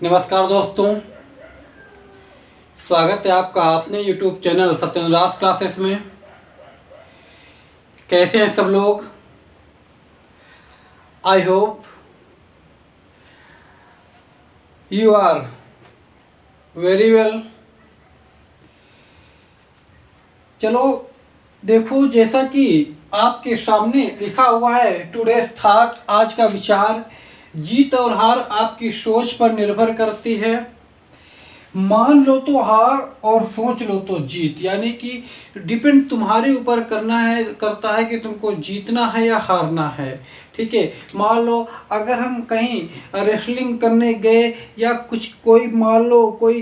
नमस्कार दोस्तों, स्वागत है आपका अपने YouTube चैनल सत्यनारायण क्लासेस में। कैसे हैं सब लोग? I hope you are very well. चलो देखो, जैसा कि आपके सामने लिखा हुआ है टुडेज थॉट, आज का विचार, जीत और हार आपकी सोच पर निर्भर करती है। मान लो तो हार और सोच लो तो जीत, यानी कि डिपेंड तुम्हारे ऊपर करता है कि तुमको जीतना है या हारना है। ठीक है, मान लो अगर हम कहीं रेसलिंग करने गए या कोई मान लो कोई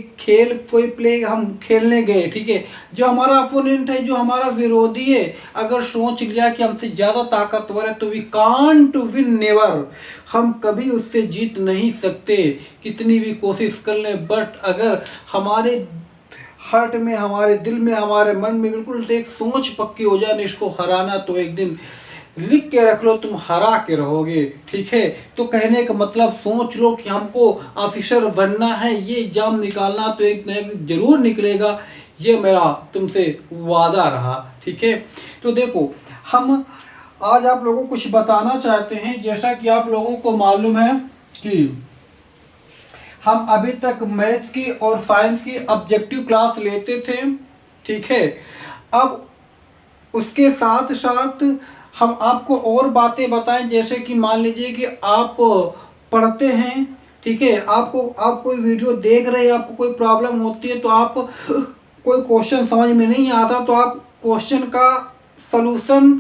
प्ले हम खेलने गए, ठीक है, जो हमारा अपोनेंट है, जो हमारा विरोधी है, अगर सोच लिया कि हमसे ज़्यादा ताकतवर है तो वी कांट विन नेवर, हम कभी उससे जीत नहीं सकते कितनी भी कोशिश कर लें। बट अगर हमारे हार्ट में, हमारे दिल में, हमारे मन में बिल्कुल एक सोच पक्की हो जाए ना इसको हराना, तो एक दिन लिख के रख लो, तुम हरा के रहोगे। ठीक है, तो कहने का मतलब सोच लो कि हमको ऑफिसर बनना है, ये एग्जाम निकालना तो एक न एक जरूर निकलेगा, ये मेरा तुमसे वादा रहा। ठीक है, तो देखो हम आज आप लोगों को कुछ बताना चाहते हैं। जैसा कि आप लोगों को मालूम है कि हम अभी तक मैथ की और साइंस की ऑब्जेक्टिव क्लास लेते थे। ठीक है, अब उसके साथ साथ हम आपको और बातें बताएं, जैसे कि मान लीजिए कि आप पढ़ते हैं, ठीक है, आप कोई वीडियो देख रहे हैं, आपको कोई प्रॉब्लम होती है, तो आप कोई क्वेश्चन समझ में नहीं आता तो आप क्वेश्चन का सलूशन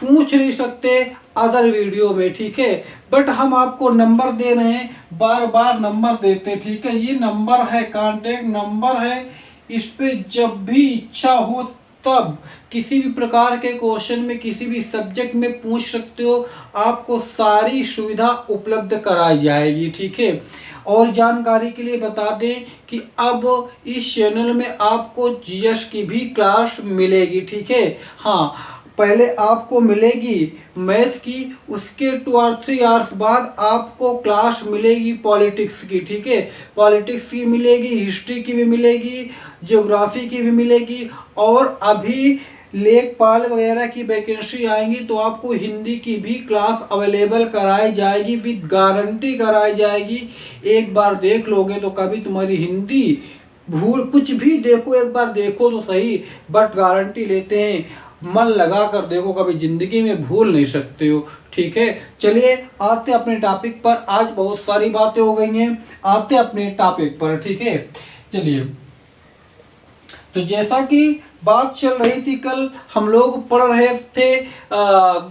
पूछ नहीं सकते अदर वीडियो में। ठीक है, बट हम आपको नंबर दे रहे हैं, बार बार नंबर देते। ठीक है, ये नंबर है, कांटेक्ट नंबर है, इस पे जब भी इच्छा हो तब किसी भी प्रकार के क्वेश्चन में, किसी भी सब्जेक्ट में पूछ सकते हो, आपको सारी सुविधा उपलब्ध कराई जाएगी। ठीक है, और जानकारी के लिए बता दें कि अब इस चैनल में आपको जीएस की भी क्लास मिलेगी। ठीक है, हाँ, पहले आपको मिलेगी मैथ की, उसके 2 और 3 आवर्स बाद आपको क्लास मिलेगी पॉलिटिक्स की। ठीक है, पॉलिटिक्स की मिलेगी, हिस्ट्री की भी मिलेगी, ज्योग्राफी की भी मिलेगी, और अभी लेखपाल वगैरह की वैकेंसी आएंगी तो आपको हिंदी की भी क्लास अवेलेबल कराई जाएगी, विद गारंटी कराई जाएगी। एक बार देख लोगे तो कभी तुम्हारी हिंदी भूल, कुछ भी देखो, एक बार देखो तो सही, बट गारंटी लेते हैं, मन लगा कर देखो, कभी जिंदगी में भूल नहीं सकते हो। ठीक है, चलिए आते अपने टॉपिक पर। आज बहुत सारी बातें हो गई हैं, आते अपने टॉपिक पर। ठीक है, चलिए, तो जैसा कि बात चल रही थी, कल हम लोग पढ़ रहे थे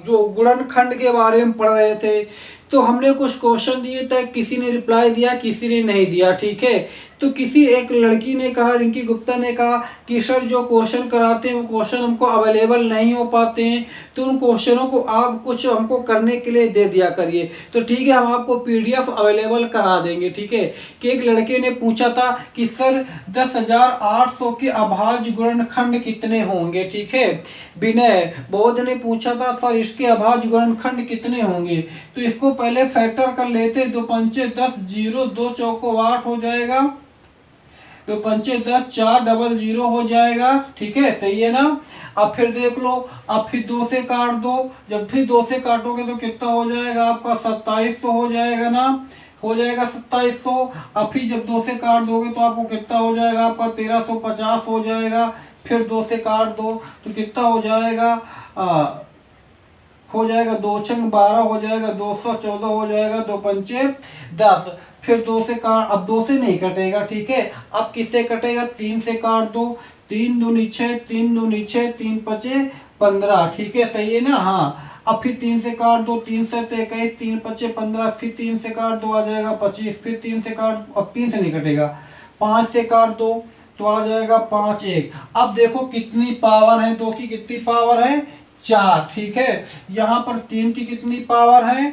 जो गुणनखंड के बारे में पढ़ रहे थे, तो हमने कुछ क्वेश्चन दिए थे, किसी ने रिप्लाई दिया, किसी ने नहीं दिया। ठीक है, तो किसी एक लड़की ने कहा, रिंकी गुप्ता ने कहा कि सर जो क्वेश्चन कराते हैं वो क्वेश्चन हमको अवेलेबल नहीं हो पाते हैं, तो उन क्वेश्चनों को आप कुछ हमको करने के लिए दे दिया करिए। तो ठीक है, हम आपको पीडीएफ अवेलेबल करा देंगे। ठीक है, कि एक लड़के ने पूछा था कि सर 10,800 के अभाज्य गुणनखंड कितने होंगे। ठीक है, विनय बोध ने पूछा था सर इसके अभाज्य गुणनखंड कितने होंगे। तो इसको पहले फैक्टर कर लेते, 2 पंचे 10, 0, 2 चौको 8 हो जाएगा, 2 पंचे 10, 4 डबल 0 हो जाएगा। ठीक है, सही है ना। अब फिर देख लो, अब फिर 2 से काट दो, जब फिर 2 से काटोगे तो कितना हो जाएगा आपका, 2700 हो जाएगा ना, हो जाएगा 2700। अब फिर जब 2 से काट दोगे तो आपको कितना हो जाएगा आपका, 1350 हो जाएगा। फिर 2 से काट दो तो कितना हो जाएगा, हो जाएगा 2 छंग 12 हो जाएगा, 214 हो जाएगा, 2 पंचे 10। फिर 2 से काट, अब 2 से नहीं कटेगा। ठीक है, अब किससे कटेगा, 3 से काट दो, 3 दूनी 6, 3 दूनी 6, 3 पचे 15। ठीक है, सही है ना। हाँ, अब फिर 3 से काट दो, 3 से 21, 3 पचे 15, फिर 3 से काट दो, आ जाएगा 25, फिर 3 से काट, अब 3 से नहीं कटेगा, 5 से काट दो तो आ जाएगा 5 1। अब देखो कितनी पावर है, 2 की कितनी पावर है, 4। ठीक है, यहाँ पर 3 की कितनी पावर है,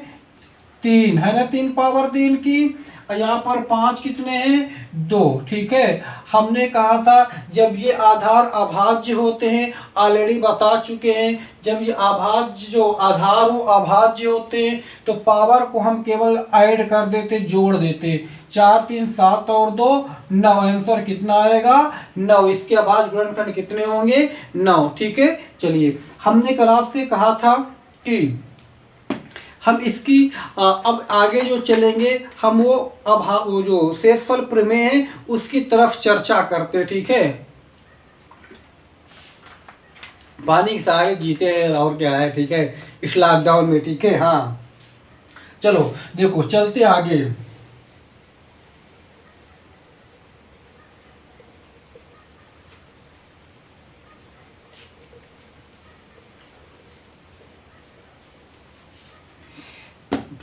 3 है ना, 3 पावर 3 की। और यहाँ पर 5 कितने हैं, 2। ठीक है, हमने कहा था जब ये आधार अभाज्य होते हैं, ऑलरेडी बता चुके हैं, जब ये अभाज्य जो आधार हो अभाज्य होते हैं तो पावर को हम केवल ऐड कर देते, जोड़ देते। 4 3 7 और 2 9। आंसर कितना आएगा? 9। इसके अभाज्य गुणनखंड कितने होंगे? 9। ठीक है, चलिए हमने कल आपसे कहा था कि हम इसकी अब आगे जो चलेंगे हम वो जो शेषफल प्रमेय है उसकी तरफ चर्चा करते हैं। ठीक है, पानी के सहारे जीते हैं और क्या है। ठीक है, इस लॉकडाउन में। ठीक है, हाँ चलो देखो चलते आगे।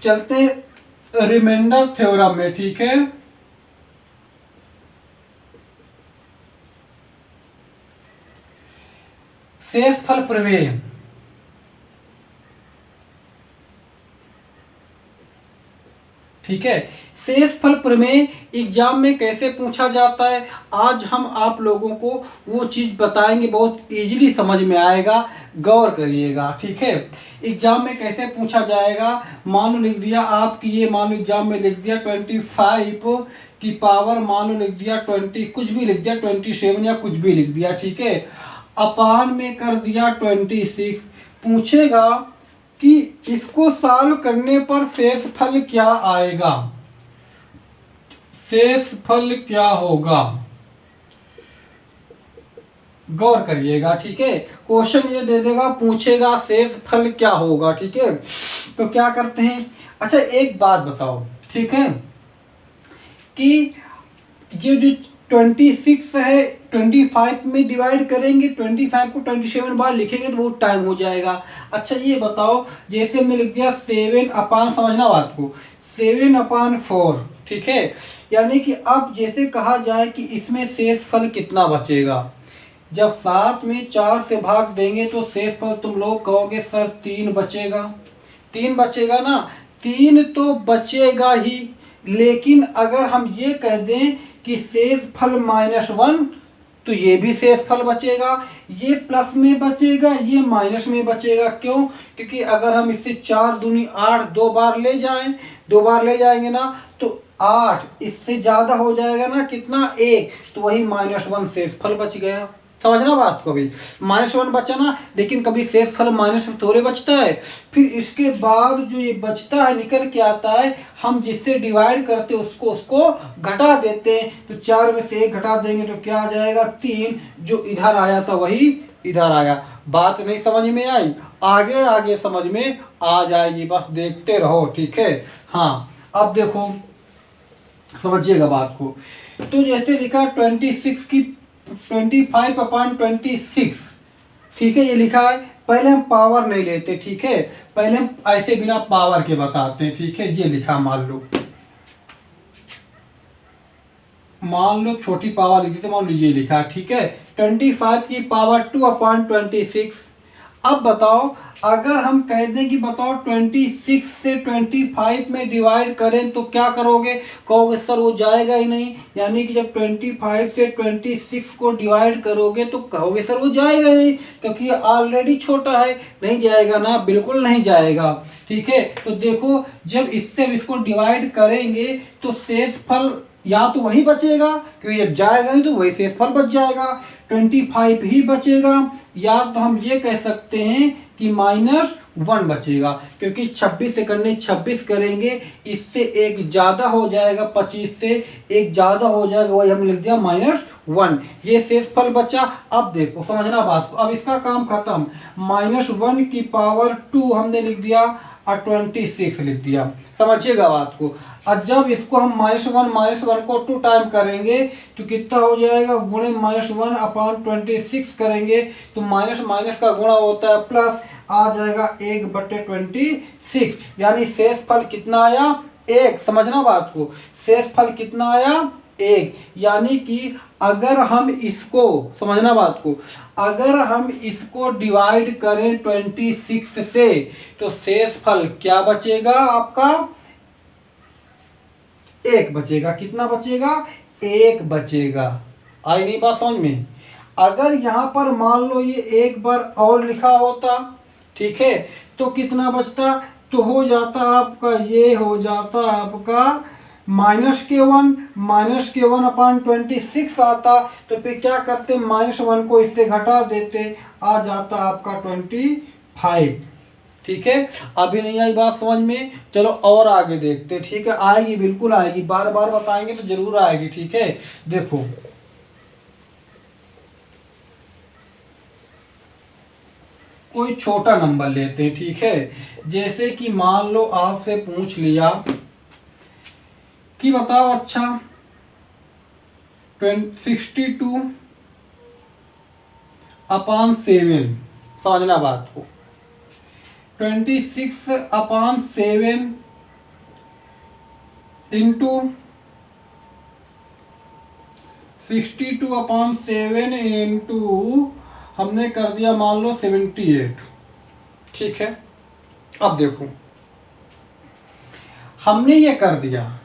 चलते रिमाइंडर थ्योरम में। ठीक है, शेषफल प्रमेय। ठीक है, शेषफल प्रमेय एग्जाम में कैसे पूछा जाता है आज हम आप लोगों को वो चीज़ बताएंगे, बहुत इजीली समझ में आएगा, गौर करिएगा। ठीक है, एग्जाम में कैसे पूछा जाएगा, मान लो लिख दिया आपकी ये, मान लो एग्जाम में लिख दिया 25 की पावर, मान लो लिख दिया 20, कुछ भी लिख दिया 27 या कुछ भी लिख दिया। ठीक है, अपान में कर दिया 26। पूछेगा कि इसको सॉल्व करने पर शेषफल क्या आएगा, शेषफल क्या होगा, गौर करिएगा। ठीक है, क्वेश्चन ये दे देगा, पूछेगा शेषफल क्या होगा। ठीक है, तो क्या करते हैं, अच्छा एक बात बताओ। ठीक है, कि ये जो 26 है 25 में डिवाइड करेंगे, 25 को 27 बार लिखेंगे तो बहुत टाइम हो जाएगा। अच्छा ये बताओ, जैसे हमने लिख दिया 7 अपान, समझना बात को, 7/4। ठीक है, यानी कि अब जैसे कहा जाए कि इसमें शेषफल कितना बचेगा, जब 7 में 4 से भाग देंगे तो शेषफल तुम लोग कहोगे सर 3 बचेगा। 3 बचेगा ना, 3 तो बचेगा ही, लेकिन अगर हम ये कह दें कि शेषफल -1 तो ये भी शेषफल बचेगा, ये प्लस में बचेगा, ये माइनस में बचेगा। क्यों? क्योंकि अगर हम इससे 4 दूनी 8 2 बार ले जाएं, 2 बार ले जाएंगे ना तो 8, इससे ज़्यादा हो जाएगा ना कितना, 1, तो वही -1 शेषफल बच गया। समझना बात को, भी -1 बचा ना, लेकिन कभी शेषफल माइनस में थोड़े बचता है। फिर इसके बाद जो ये बचता है निकल के आता है, हम जिससे डिवाइड करते उसको घटा देते हैं, तो 4 में से 1 घटा देंगे तो क्या आ जाएगा 3, जो इधर आया था वही इधर आया। बात नहीं समझ में आई, आगे आगे समझ में आ जाएगी, बस देखते रहो। ठीक है, हाँ अब देखो समझिएगा बात को। तो जैसे लिखा 26 की 25/26। ठीक है, ये लिखा है, पहले हम पावर नहीं लेते। ठीक है, पहले हम ऐसे बिना पावर के बताते हैं। ठीक है, ये लिखा, मान लो छोटी पावर लिखी तो मान लो ये लिखा। ठीक है, 25 की पावर 2/26। अब बताओ, अगर हम कह दें कि बताओ 26 से 25 में डिवाइड करें तो क्या करोगे, कहोगे सर वो जाएगा ही नहीं। यानी कि जब 25 से 26 को डिवाइड करोगे तो कहोगे सर वो जाएगा ही नहीं, क्योंकि ये ऑलरेडी छोटा है, नहीं जाएगा ना, बिल्कुल नहीं जाएगा। ठीक है, तो देखो जब इससे इसको डिवाइड करेंगे तो शेषफल या तो वही बचेगा, क्योंकि जब जाएगा नहीं तो वही शेषफल बच जाएगा, 25 ही बचेगा, या तो हम ये कह सकते हैं कि -1 बचेगा, क्योंकि 26 से करने 26 करेंगे, इससे एक ज़्यादा हो जाएगा, 25 से एक ज़्यादा हो जाएगा, वही हमने लिख दिया -1। ये शेषफल बचा। अब देखो समझना बात को, अब इसका काम खत्म। -1 की पावर 2 हमने लिख दिया और 26 लिख दिया। समझिएगा बात को। और जब इसको हम -1 को 2 टाइम करेंगे तो कितना हो जाएगा, गुणे -1/26 करेंगे तो माइनस माइनस का गुणा होता है प्लस, आ जाएगा 1/26। यानी शेषफल कितना आया, 1। समझना बात को, शेषफल कितना आया, 1। यानी कि अगर हम इसको, समझना बात को, अगर हम इसको डिवाइड करें 26 से तो शेषफल क्या बचेगा आपका, 1 बचेगा। कितना बचेगा, 1 बचेगा। आई नहीं बात समझ में। अगर यहाँ पर मान लो ये एक बार और लिखा होता, ठीक है, तो कितना बचता, तो हो जाता आपका, ये हो जाता आपका -k1 अपॉन 26 आता। तो फिर क्या करते, -1 को इससे घटा देते, आ जाता आपका 25। ठीक है, अभी नहीं आई बात समझ में, चलो और आगे देखते। ठीक है, आएगी, बिल्कुल आएगी, बार बार बताएंगे तो जरूर आएगी। ठीक है, देखो कोई छोटा नंबर लेते हैं। ठीक है, जैसे कि मान लो आपसे पूछ लिया कि बताओ अच्छा 62 अपॉन 7, समझना बात को, 26 अपॉन 7 इंटू 62 अपॉन 7 इंटू हमने कर दिया मान लो 78। ठीक है, अब देखो हमने ये कर दिया,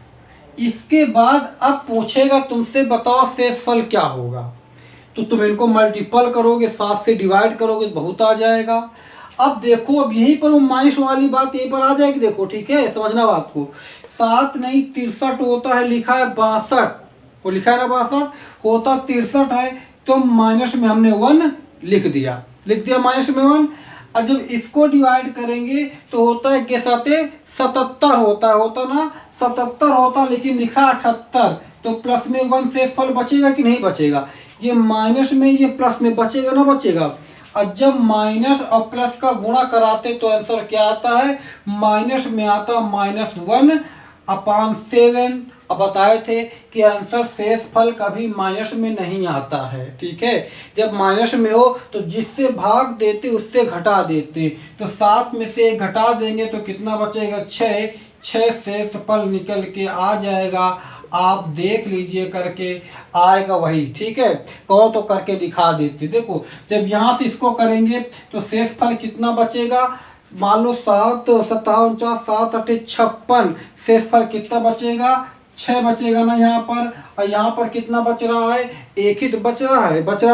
इसके बाद अब पूछेगा तुमसे बताओ शेषफल क्या होगा, तो तुम इनको मल्टीपल करोगे, 7 से डिवाइड करोगे तो बहुत आ जाएगा। अब देखो, अब यहीं पर वो माइनस वाली बात यहीं पर आ जाएगी। देखो ठीक है, समझना बात को, 7 नहीं 63 होता है, लिखा है 62, वो लिखा है ना 62, होता 63 है, तो माइनस में हमने 1 लिख दिया माइनस में 1। और जब इसको डिवाइड करेंगे तो होता है के साथ 77 होता ना 77 होता, लेकिन लिखा 78, तो प्लस में 1 शेषफल बचेगा कि नहीं बचेगा, ये माइनस में ये प्लस में बचेगा ना बचेगा। और जब माइनस और प्लस का गुणा कराते तो आंसर क्या आता है, माइनस में आता -1 अपॉन 7। अब बताए थे कि आंसर शेषफल कभी माइनस में नहीं आता है। ठीक है, जब माइनस में हो तो जिससे भाग देते उससे घटा देते, तो 7 में से 1 घटा देंगे तो कितना बचेगा, 6 शेषफल निकल के आ जाएगा। आप देख लीजिए करके आएगा वही। ठीक है, कहो तो करके दिखा देते। देखो जब यहाँ से इसको करेंगे तो शेषफल कितना बचेगा, मान लो 7 57 7 8 56, शेषफल कितना बचेगा, 6 बचेगा ना यहाँ पर। और यहाँ पर कितना बच रहा है, 1 ही तो बच रहा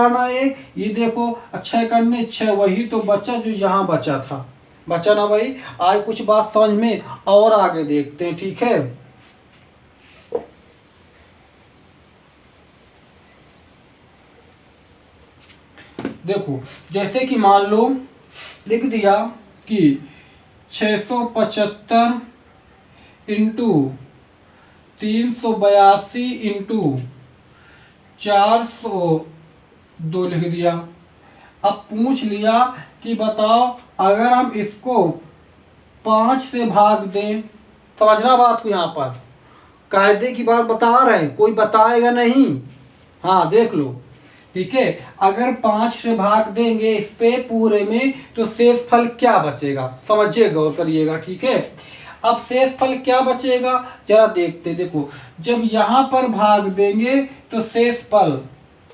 ना 1, ये देखो 6 करने 6, वही तो बचा जो यहाँ बचा था, बचा ना भाई। आज कुछ बात समझ में, और आगे देखते हैं। ठीक है, देखो जैसे कि मान लो लिख दिया कि 675 इंटू 382 इंटू 402 लिख दिया। अब पूछ लिया कि बताओ अगर हम इसको 5 से भाग दें, समझना बात को, यहाँ पर कायदे की बात बता रहे हैं, कोई बताएगा नहीं। हाँ देख लो, ठीक है, अगर 5 से भाग देंगे इस पे पूरे में तो शेषफल क्या बचेगा, समझिए गौर करिएगा। ठीक है, अब शेषफल क्या बचेगा जरा देखते। देखो जब यहाँ पर भाग देंगे तो शेषफल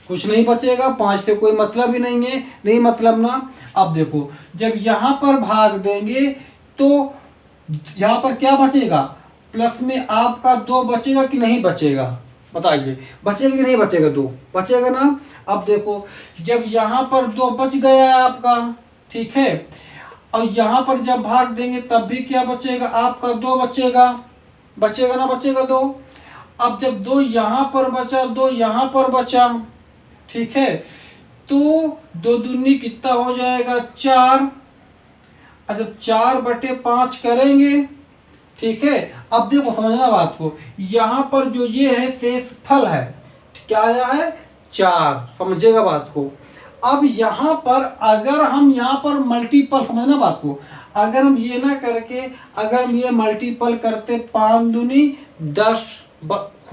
कुछ नहीं बचेगा, 5 से कोई मतलब ही नहीं है, नहीं मतलब ना। अब देखो जब यहाँ पर भाग देंगे तो यहाँ पर क्या बचेगा, प्लस में आपका 2 बचेगा कि नहीं बचेगा, बताइए, बचेगा कि नहीं बचेगा, 2 बचेगा ना। अब देखो जब यहाँ पर 2 बच गया है आपका, ठीक है, और यहाँ पर जब भाग देंगे तब भी क्या बचेगा आपका, 2 बचेगा, बचेगा ना बचेगा 2। अब जब 2 यहाँ पर बचा, 2 यहाँ पर बचा, ठीक है, तो 2 दूनी कितना हो जाएगा 4। अब जब 4/5 करेंगे, ठीक है, अब देखो समझना बात को, यहाँ पर जो ये है शेषफल है, क्या आया है 4, समझेगा बात को। अब यहाँ पर अगर हम यहाँ पर मल्टीपल, समझना बात को, अगर हम ये ना करके अगर हम ये मल्टीपल करते, 5 दूनी 10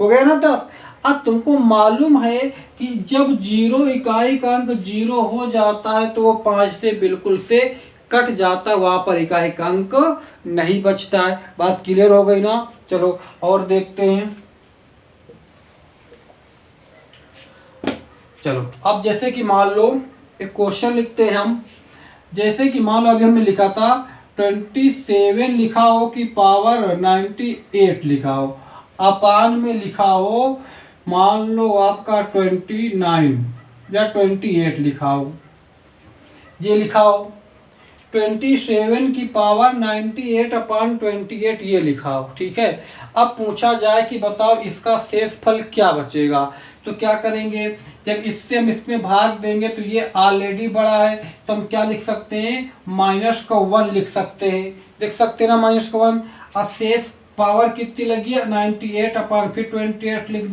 हो गया ना 10। अब तुमको मालूम है कि जब 0 इकाई का अंक 0 हो जाता है तो वो 5 से बिल्कुल से कट जाता है, वहाँ पर इकाई का अंक नहीं बचता है। बात क्लियर हो गई ना। चलो और देखते हैं। चलो अब जैसे कि मान लो एक क्वेश्चन लिखते हैं हम, जैसे कि मान लो अभी हमने लिखा था 27 लिखा हो कि पावर 98 लिखा हो, अपान में लिखा हो मान लो आपका 29 या 28 लिखाओ, ये लिखाओ 27 की पावर 98/28 ये लिखाओ, ठीक है। अब पूछा जाए कि बताओ इसका शेषफल क्या बचेगा, तो क्या करेंगे, जब इससे हम इसमें भाग देंगे तो ये ऑलरेडी बड़ा है, तो हम क्या लिख सकते हैं, -1 लिख सकते हैं, लिख सकते हैं ना -1। अब शेष पावर कितनी लगी है, 98 अपन फिर 28 लिख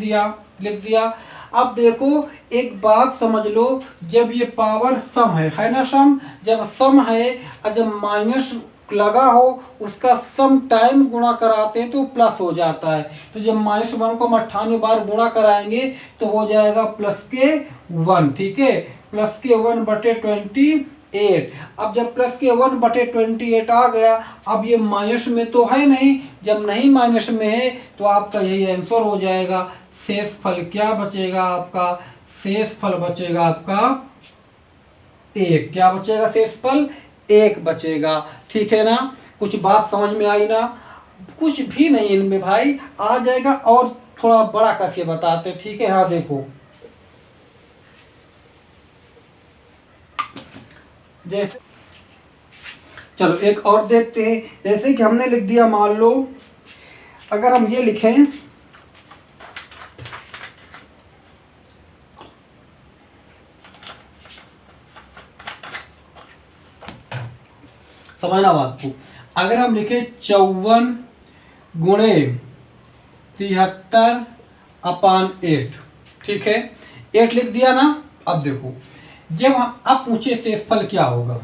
दिया। अब देखो एक बात समझ लो, जब ये पावर सम है ना, सम जब सम है और जब माइनस लगा हो उसका सम टाइम गुणा कराते हैं तो प्लस हो जाता है। तो जब -1 को हम 98 बार गुणा कराएंगे तो हो जाएगा +1, ठीक है, +1/28। अब जब +1/28 आ गया, अब ये माइनस में तो है नहीं, जब नहीं माइनस में है तो आपका यही आंसर हो जाएगा। शेषफल क्या बचेगा आपका, शेषफल बचेगा आपका 1। क्या बचेगा, शेषफल 1 बचेगा, ठीक है ना। कुछ बात समझ में आई ना, कुछ भी नहीं इनमें भाई, आ जाएगा और थोड़ा बड़ा करके बताते, ठीक है। हाँ देखो, जैसे चलो एक और देखते हैं, जैसे कि हमने लिख दिया, मान लो अगर हम ये लिखें, समझना बात को, अगर हम लिखें 54 गुणे 73/8, ठीक है, 8 लिख दिया ना। अब देखो जब हम अब पूछे शेषफल क्या होगा,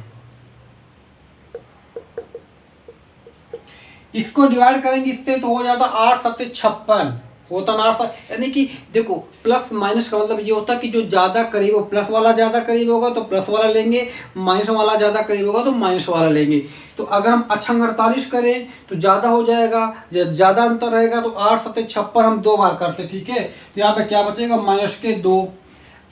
इसको डिवाइड करेंगे इससे तो हो जाता 8 7 56 होता ना, यानी कि देखो प्लस माइनस का मतलब ये होता है कि जो ज़्यादा करीब हो, प्लस वाला ज़्यादा करीब होगा तो प्लस वाला लेंगे, माइनस वाला ज़्यादा करीब होगा तो माइनस वाला लेंगे। तो अगर हम अक्षांक 48 करें तो ज़्यादा हो जाएगा, ज़्यादा अंतर रहेगा तो 8 7 56 हम 2 बार करते, ठीक है। तो यहाँ पे क्या बचेगा, -2,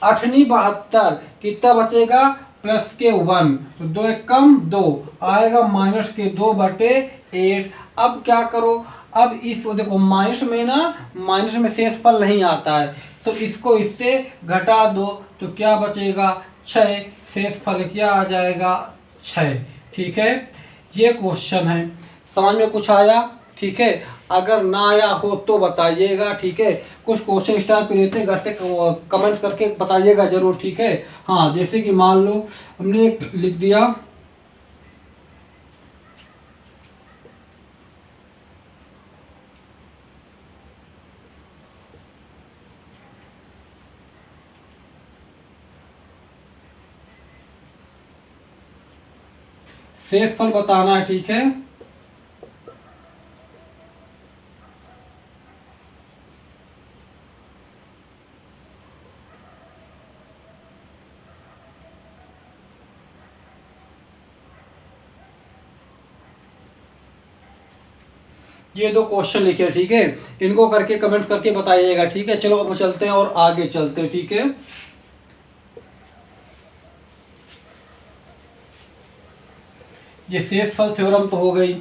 8वीं 72 कितना बचेगा, +1, तो 2 एक कम 2 आएगा, -2/8। अब क्या करो, अब इस देखो माइनस में ना, माइनस में शेषफल नहीं आता है तो इसको इससे घटा दो तो क्या बचेगा, 6। शेषफल क्या आ जाएगा, 6, ठीक है। ये क्वेश्चन है, समझ में कुछ आया, ठीक है। अगर ना आया हो तो बताइएगा, ठीक है। कुछ क्वेश्चन स्टार पे देते घर से कमेंट करके बताइएगा जरूर, ठीक है। हाँ जैसे कि मान लो हमने एक लिख दिया, शेषफल बताना है, ठीक है। ये 2 क्वेश्चन लिखे, ठीक है, इनको करके कमेंट करके बताइएगा, ठीक है। चलो अब चलते हैं और आगे चलते हैं, ठीक है। ये शेषफल थ्योरम तो हो गई,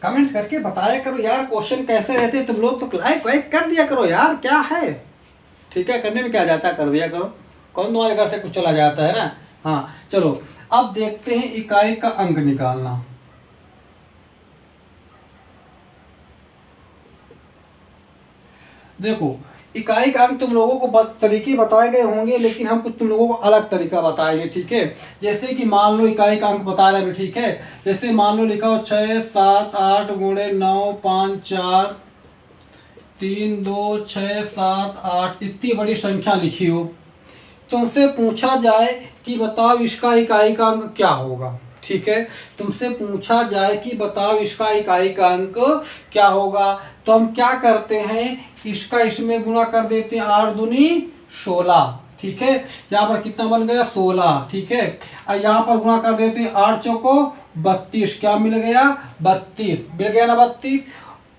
कमेंट करके बताया करो यार क्वेश्चन कैसे रहते, तुम लोग तो लाइक वाइक कर दिया करो यार, क्या है, ठीक है, करने में क्या जाता है, कर दिया करो, कौन तुम्हारे घर से कुछ चला जाता है ना। हाँ चलो अब देखते हैं इकाई का अंक निकालना। देखो इकाई का अंक तुम लोगों को तरीके बताए गए होंगे, लेकिन हम कुछ तुम लोगों को अलग तरीका बताएंगे, ठीक है। जैसे कि मान लो इकाई का अंक बता रहे हैं, ठीक है। जैसे मान लो लिखा हो 6 7 8 गुणे 9 5 4 3 2 6 7 8, इतनी बड़ी संख्या लिखी हो, तुमसे पूछा जाए कि बताओ इसका इकाई का अंक क्या होगा, ठीक है। तुमसे पूछा जाए कि बताओ इसका इकाई का अंक क्या होगा, तो हम क्या करते हैं, इसका इसमें गुणा कर देते हैं, 8 दूनी 16, ठीक है। यहाँ पर कितना बन गया, 16, ठीक है। और यहाँ पर गुणा कर देते हैं, 8 चौको 32, क्या मिल गया, 32 मिल गया ना, 32।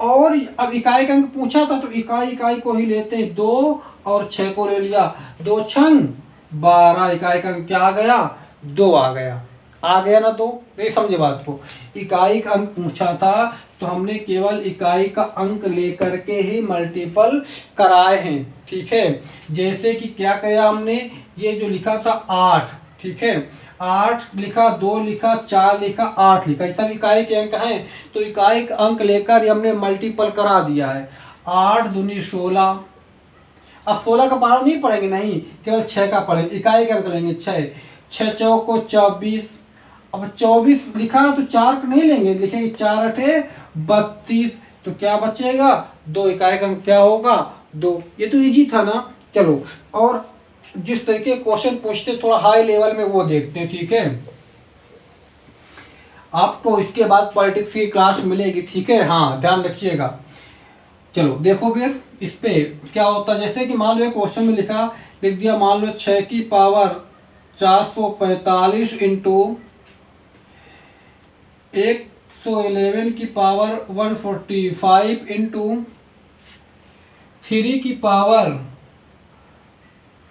और अब इकाई का अंक पूछा था तो इकाई को ही लेते हैं, 2 और 6 को ले लिया, 2 छंग 12, इकाई का अंक क्या आ गया, 2 आ गया ना, 2। नहीं समझे बात को, इकाई का अंक पूछा था तो हमने केवल इकाई का अंक लेकर के ही मल्टीपल कराए हैं। ठीक है, जैसे कि क्या किया हमने, ये जो लिखा था 8, ठीक है, 8 लिखा, 2 लिखा, 4 लिखा, 8 लिखा, ये सब इकाई के अंक हैं। तो इकाई का अंक लेकर हमने मल्टीपल करा दिया है। 8 दूनी 16। अब 16 का पहाड़ा नहीं पढ़ेंगे, नहीं, केवल 6 का पढ़ेंगे, इकाई का अंक लेंगे 6, 6 चौको 24। अब 24 लिखा तो 4 का नहीं लेंगे, लिखेंगे 4 अठे 32। तो क्या बचेगा, 2, इकाई का अंक क्या होगा 2। ये तो इजी था ना। चलो, और जिस तरीके क्वेश्चन पूछते थोड़ा हाई लेवल में वो देखते हैं। ठीक है, आपको इसके बाद पॉलिटिक्स की क्लास मिलेगी। ठीक है, हाँ ध्यान रखिएगा। चलो देखो फिर इस पे क्या होता है। जैसे कि मान लो एक क्वेश्चन में लिख दिया, मान लो 6 की पावर 445 इंटू 111 की पावर 145 इंटू 3 की पावर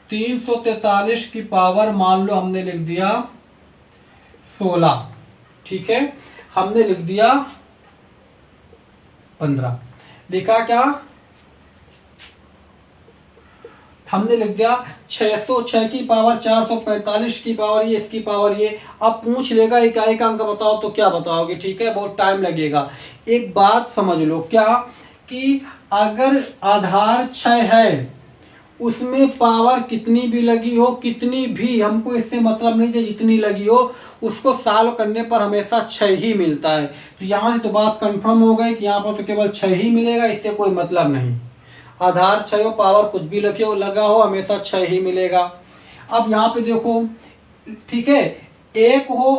343 की पावर मान लो हमने लिख दिया 16। ठीक है, हमने लिख दिया 15। लिखा क्या, हमने लिख दिया 606 की पावर 445 की पावर ये, इसकी पावर ये। अब पूछ लेगा इकाई का अंक बताओ, तो क्या बताओगे। ठीक है, बहुत टाइम लगेगा। एक बात समझ लो, क्या कि अगर आधार 6 है, उसमें पावर कितनी भी लगी हो, कितनी भी, हमको इससे मतलब नहीं है, जितनी लगी हो उसको सॉल्व करने पर हमेशा 6 ही मिलता है। तो यहाँ से तो बात कंफर्म हो गई कि यहाँ पर तो केवल 6 ही मिलेगा, इससे कोई मतलब नहीं। आधार 6 हो, पावर कुछ भी लगा हो, हमेशा 6 ही मिलेगा। अब यहाँ पे देखो, ठीक है, 1 हो,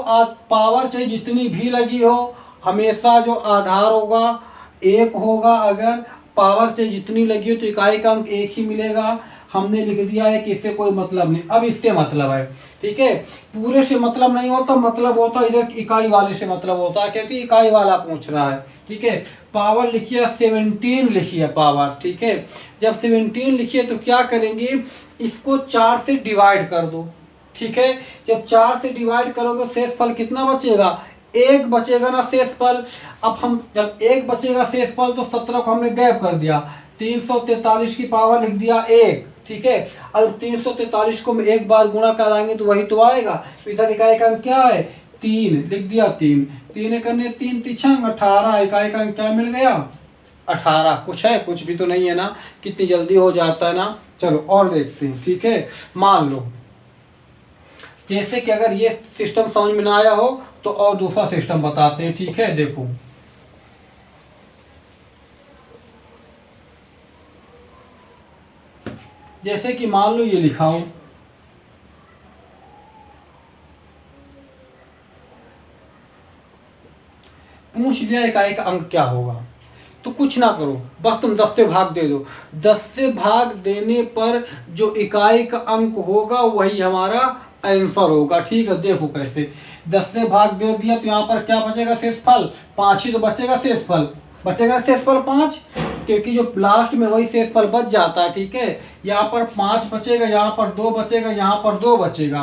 पावर चाहे जितनी भी लगी हो, हमेशा जो आधार होगा 1 होगा। अगर पावर चाहे जितनी लगी हो तो इकाई का अंक 1 ही मिलेगा। हमने लिख दिया है कि इससे कोई मतलब नहीं। अब इससे मतलब है, ठीक है, पूरे से मतलब नहीं होता, मतलब होता इधर इकाई वाले से मतलब होता है, क्योंकि इकाई वाला पूछ रहा है। ठीक है, पावर लिखिए 17 लिखिए पावर। ठीक है, जब 17 लिखिए तो क्या करेंगे, इसको 4 से डिवाइड कर दो। ठीक है, जब 4 से डिवाइड करोगे शेषफल कितना बचेगा, 1 बचेगा ना शेषफल। अब हम जब 1 बचेगा शेषफल तो 17 को हमने गैप कर दिया, 343 की पावर लिख दिया 1। ठीक है, अब 343 को हम एक बार गुणा कराएंगे तो वही तो आएगा। तो इधर इकाई का अंक क्या है, 3 लिख दिया, 3 3 करने 3 तिछंग 18, इकाई का अंक क्या मिल गया 18। कुछ है, कुछ भी तो नहीं है ना, कितनी जल्दी हो जाता है ना। चलो और देखते हैं। ठीक है, मान लो जैसे कि अगर ये सिस्टम समझ में ना आया हो तो और दूसरा सिस्टम बताते हैं। ठीक है, देखो जैसे कि मान लो ये लिखा हो, पूछ लिया इकाई का अंक क्या होगा, तो कुछ ना करो, बस तुम 10 से भाग दे दो। 10 से भाग देने पर जो इकाई का अंक होगा वही हमारा आंसर होगा। ठीक है, देखो कैसे, 10 से भाग दे दिया तो यहाँ पर क्या बचेगा शेषफल, 5 ही तो बचेगा शेषफल, बचेगा शेषफल 5, क्योंकि जो लास्ट में वही शेषफल बच जाता है। ठीक है, यहाँ पर 5 बचेगा, यहाँ पर 2 बचेगा, यहाँ पर 2 बचेगा।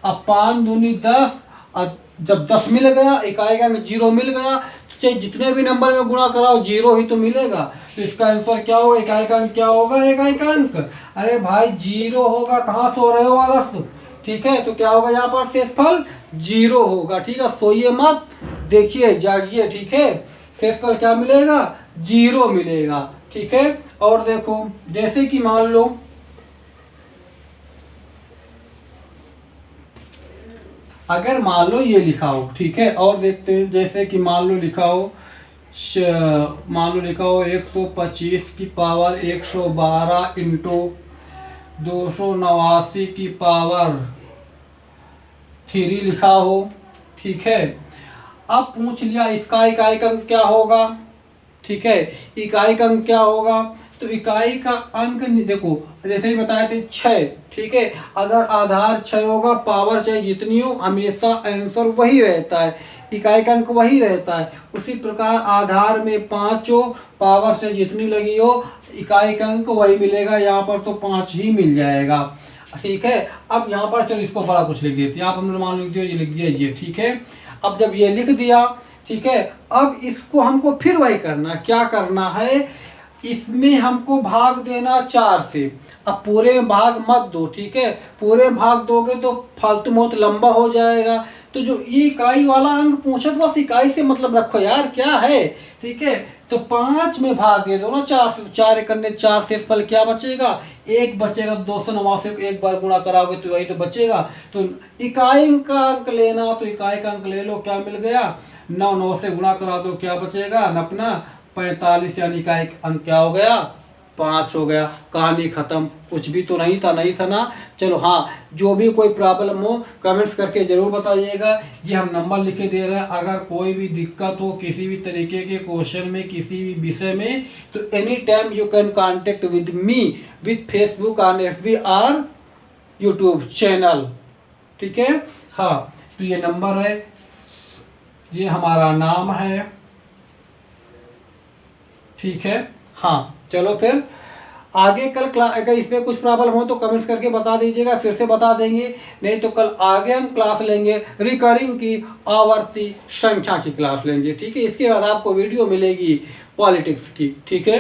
अब 5 दूनी 10, अब जब 10 मिल गया, इकाई का 0 मिल गया, तो चाहे जितने भी नंबर में गुणा कराओ 0 ही तो मिलेगा। तो इसका आंसर क्या होगा, इकाई का अंक क्या होगा, इकाई का अंक, अरे भाई 0 होगा, कहाँ सो रहे हो आदर्श। ठीक है, तो क्या होगा, यहाँ पर शेषफल 0 होगा। ठीक है, सोइए मत, देखिए जागिए। ठीक है, शेषफल क्या मिलेगा, 0 मिलेगा। ठीक है, और देखो जैसे कि मान लो अगर मान लो ये लिखा हो। ठीक है, और देखते हैं, जैसे कि मान लो लिखा हो, मान लो लिखा हो 125 की पावर 112 इंटू 289 की पावर 3 लिखा हो। ठीक है, अब पूछ लिया इसका इकाई का अंक क्या होगा। ठीक है, इकाई का अंक क्या होगा, तो इकाई का अंक देखो जैसे ही बताए थे 6। ठीक है, अगर आधार 6 होगा, पावर चाहे जितनी हो, हमेशा आंसर वही रहता है, इकाई का अंक वही रहता है। उसी प्रकार आधार में 5 हो, पावर से जितनी लगी हो, इकाई का अंक वही मिलेगा, यहाँ पर तो 5 ही मिल जाएगा। ठीक है, अब यहाँ पर चलो इसको बड़ा कुछ लिख देते हैं, यहाँ पर हमने मान लिख दिया, ये लिख दिया ये। ठीक है, अब जब ये लिख दिया, ठीक है। अब इसको हमको फिर वही करना, क्या करना है, इसमें हमको भाग देना 4 से। अब पूरे में भाग मत दो, ठीक है, पूरे में भाग दोगे तो फालतू बहुत लंबा हो जाएगा। तो जो ये इकाई वाला अंक पूछा तो बस इकाई से मतलब रखो यार, क्या है, ठीक है। तो 5 में भाग दे दो ना 4 से, 4 एक करने 4 से फल क्या बचेगा, 1 बचेगा। 289 को एक बार गुणा कराओगे तो वही तो बचेगा। तो इकाई का अंक लेना, तो इकाई का अंक ले लो, क्या मिल गया, 9, 9 से गुणा करा दो क्या बचेगा, अपना 45, यानी इकाई अंक क्या हो गया, 5 हो गया। कहानी खत्म, कुछ भी तो नहीं था, नहीं था ना। चलो हाँ, जो भी कोई प्रॉब्लम हो कमेंट्स करके ज़रूर बताइएगा। ये हम नंबर लिखे दे रहे हैं, अगर कोई भी दिक्कत हो किसी भी तरीके के क्वेश्चन में, किसी भी विषय में, तो any time you can contact with me with Facebook on FB और यूट्यूब चैनल, ठीक है। हाँ, तो ये नंबर है, ये हमारा नाम है, ठीक है। हाँ चलो फिर आगे कल क्लास, अगर इसमें कुछ प्रॉब्लम हो तो कमेंट्स करके बता दीजिएगा, फिर से बता देंगे। नहीं तो कल आगे हम क्लास लेंगे रिकरिंग की, आवर्ती संख्या की क्लास लेंगे, ठीक है। इसके बाद आपको वीडियो मिलेगी पॉलिटिक्स की, ठीक है।